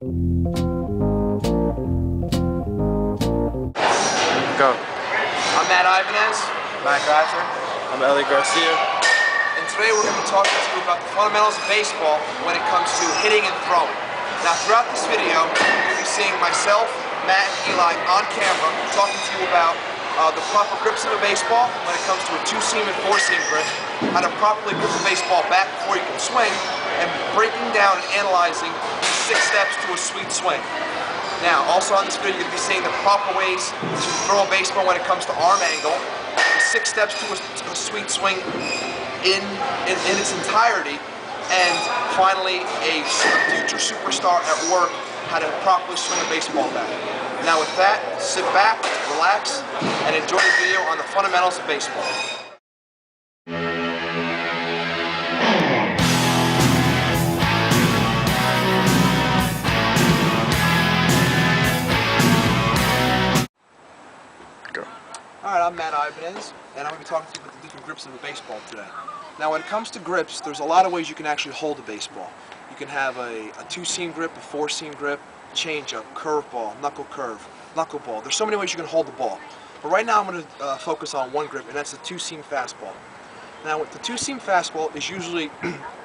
Go. I'm Ibanez. Matt Gratcher. I'm Ellie Garcia. And today we're going to be talking to you about the fundamentals of baseball when it comes to hitting and throwing. Now throughout this video, you're going to be seeing myself, Matt, and Eli on camera talking to you about the proper grips of a baseball when it comes to a 2-seam and 4-seam grip, how to properly grip a baseball back before you can swing, and breaking down and analyzing the 6 steps to a sweet swing. Now, also on this video, you're going to be seeing the proper ways to throw a baseball when it comes to arm angle, the 6 steps to a sweet swing in its entirety, and finally, a future superstar at work, how to properly swing a baseball bat. Now with that, sit back, relax, and enjoy the video on the fundamentals of baseball. Go. Alright, I'm Matt Ibanez, and I'm going to be talking to you about the different grips of a baseball today. Now when it comes to grips, there's a lot of ways you can actually hold a baseball. You can have a 2-seam grip, a 4-seam grip, change-up, curveball, knuckleball. There's so many ways you can hold the ball. But right now I'm going to focus on one grip, and that's the 2-seam fastball. Now with the 2-seam fastball is usually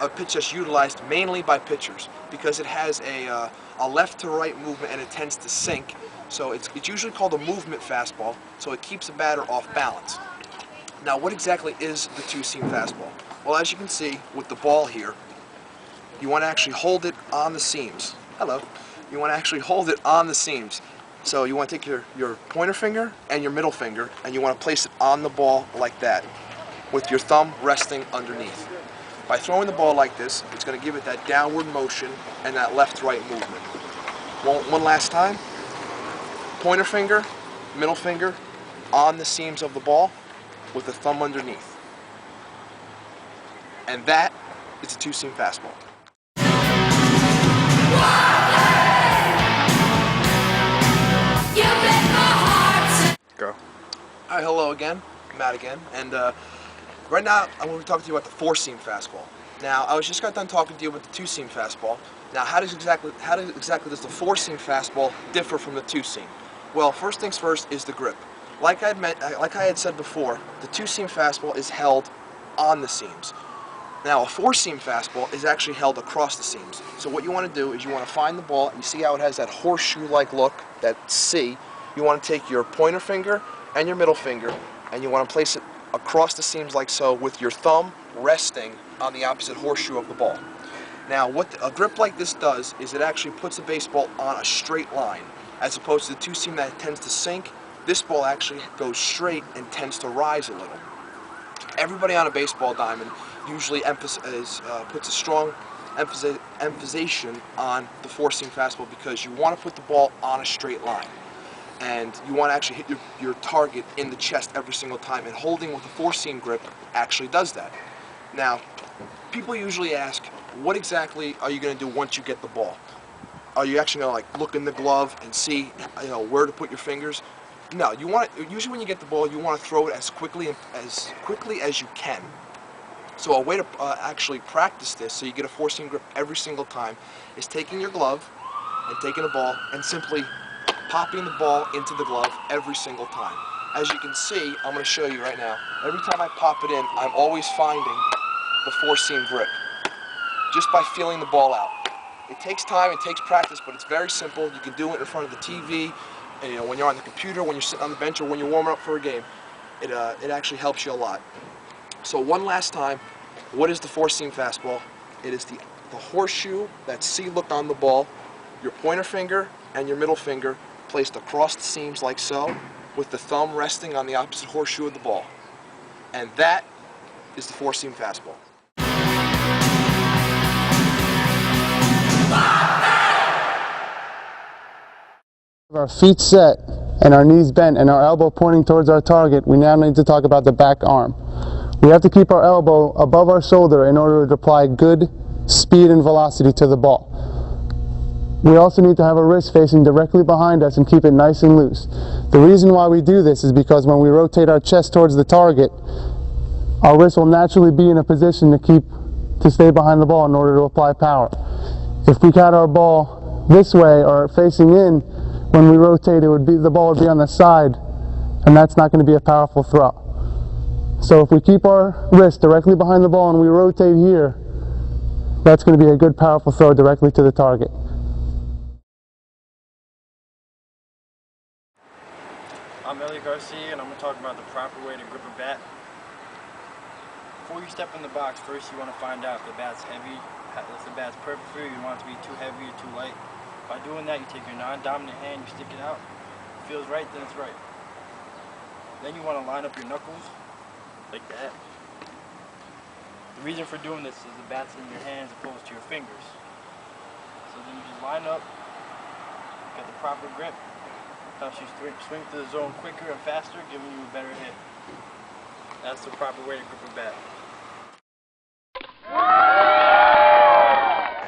a pitch that's utilized mainly by pitchers because it has a left to right movement and it tends to sink. So it's usually called a movement fastball, so it keeps a batter off balance. Now what exactly is the 2-seam fastball? Well, as you can see with the ball here, you want to actually hold it on the seams. Hello. You want to actually hold it on the seams. So you want to take your pointer finger and your middle finger and you want to place it on the ball like that with your thumb resting underneath. By throwing the ball like this, it's going to give it that downward motion and that left-right movement. One last time. Pointer finger, middle finger on the seams of the ball with the thumb underneath. And that is a 2-seam fastball. Go. Alright, hello again, Matt again, and right now I'm going to be talking to you about the 4-seam fastball. Now, I just got done talking to you about the 2-seam fastball. Now, how exactly does the 4-seam fastball differ from the 2-seam? Well, first things first is the grip. Like I had said before, the 2-seam fastball is held on the seams. Now, a 4-seam fastball is actually held across the seams. So what you want to do is you want to find the ball, and you see how it has that horseshoe-like look, that C. You want to take your pointer finger and your middle finger, and you want to place it across the seams like so, with your thumb resting on the opposite horseshoe of the ball. Now, what a grip like this does is it actually puts the baseball on a straight line, as opposed to the 2-seam that tends to sink. This ball actually goes straight and tends to rise a little. Everybody on a baseball diamond usually puts a strong emphasis on the 4-seam fastball because you want to put the ball on a straight line. And you want to actually hit your target in the chest every single time, and holding with a 4-seam grip actually does that. Now, people usually ask, what exactly are you going to do once you get the ball? Are you actually going to look in the glove and see where to put your fingers? No, usually when you get the ball, you want to throw it as quickly as you can. So a way to actually practice this, so you get a 4-seam grip every single time, is taking your glove and taking the ball and simply popping the ball into the glove every single time. As you can see, I'm going to show you right now. Every time I pop it in, I'm always finding the 4-seam grip, just by feeling the ball out. It takes time, it takes practice, but it's very simple. You can do it in front of the TV, and, when you're on the computer, when you're sitting on the bench, or when you're warming up for a game. It actually helps you a lot. So one last time, what is the 4-seam fastball? It is the horseshoe, that C look on the ball, your pointer finger and your middle finger placed across the seams like so, with the thumb resting on the opposite horseshoe of the ball. And that is the 4-seam fastball. Our feet set and our knees bent and our elbow pointing towards our target, we now need to talk about the back arm. We have to keep our elbow above our shoulder in order to apply good speed and velocity to the ball. We also need to have our wrist facing directly behind us and keep it nice and loose. The reason why we do this is because when we rotate our chest towards the target, our wrist will naturally be in a position to stay behind the ball in order to apply power. If we got our ball this way or facing in, when we rotate, the ball would be on the side, and that's not going to be a powerful throw. So if we keep our wrist directly behind the ball and we rotate here, that's going to be a good powerful throw directly to the target. I'm Ellie Garcia, and I'm going to talk about the proper way to grip a bat. Before you step in the box, first you want to find out if the bat's heavy, if the bat's perfect for you, you want it to be too heavy or too light. By doing that, you take your non-dominant hand, you stick it out. If it feels right, then it's right. Then you want to line up your knuckles, like that. The reason for doing this is the bat's in your hands opposed to your fingers. So then you just line up, get the proper grip, helps you swing through the zone quicker and faster, giving you a better hit. That's the proper way to grip a bat.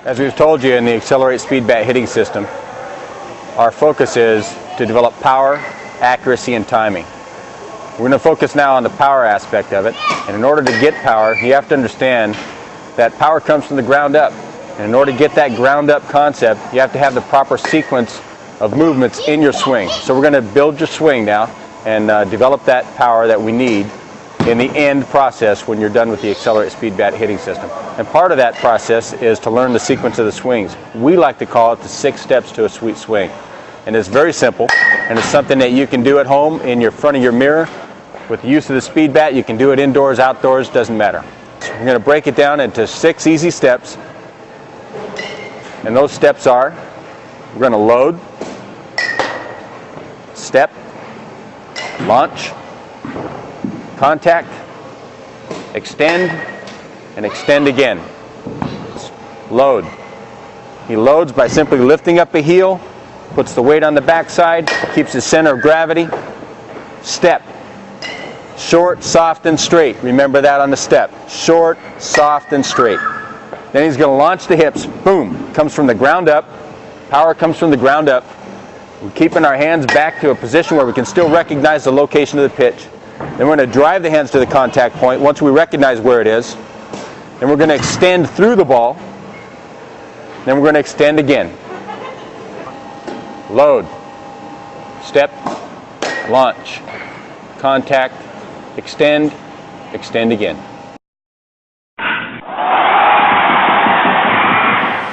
As we've told you in the Accelerate Speed Bat hitting system, our focus is to develop power, accuracy, and timing. We're going to focus now on the power aspect of it, and in order to get power, you have to understand that power comes from the ground up. And in order to get that ground up concept, you have to have the proper sequence of movements in your swing. So we're going to build your swing now and develop that power that we need in the end process when you're done with the Accelerate Speed Bat hitting system. And part of that process is to learn the sequence of the swings. We like to call it the 6 steps to a sweet swing. And it's very simple, and it's something that you can do at home in your front of your mirror. With the use of the speed bat, you can do it indoors, outdoors, doesn't matter. So we're going to break it down into 6 easy steps. And those steps are, we're going to load, step, launch, contact, extend, and extend again. Load. He loads by simply lifting up a heel, puts the weight on the backside, keeps his center of gravity. Step. Short, soft, and straight. Remember that on the step. Short, soft, and straight. Then he's going to launch the hips. Boom. Comes from the ground up. Power comes from the ground up. We're keeping our hands back to a position where we can still recognize the location of the pitch. Then we're going to drive the hands to the contact point once we recognize where it is. Then we're going to extend through the ball. Then we're going to extend again. Load. Step. Launch. Contact. Extend. Extend again.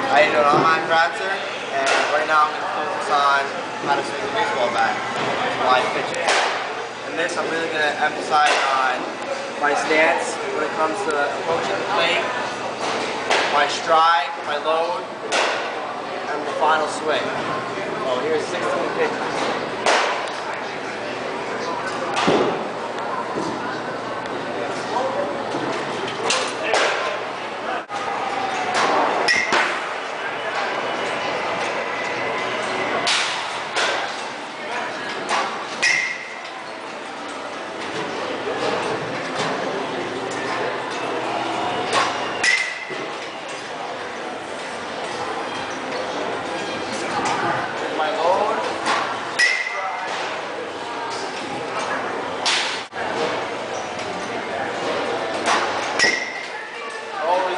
How you doing? I'm Mike Kratzer, and right now I'm going to focus on how to swing the baseball bat, live pitching. In this, I'm really going to emphasize on my stance when it comes to approaching the plate, my stride, my load, and the final swing. So here's 16 pitches.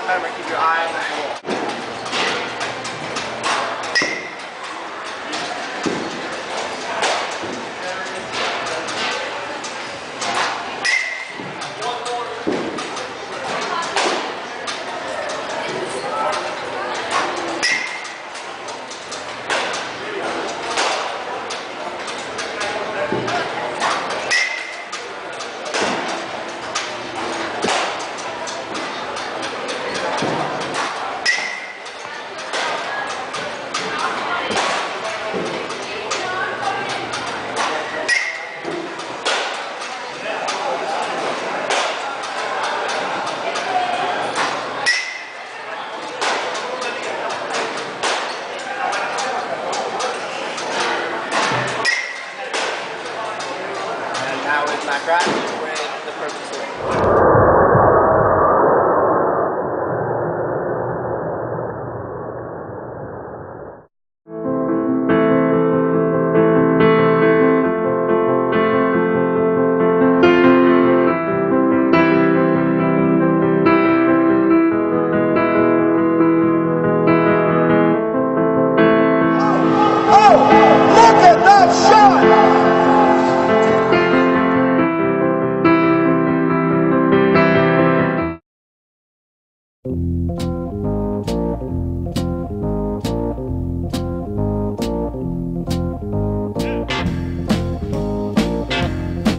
Remember, keep your eye on the ball. Now with my grasp.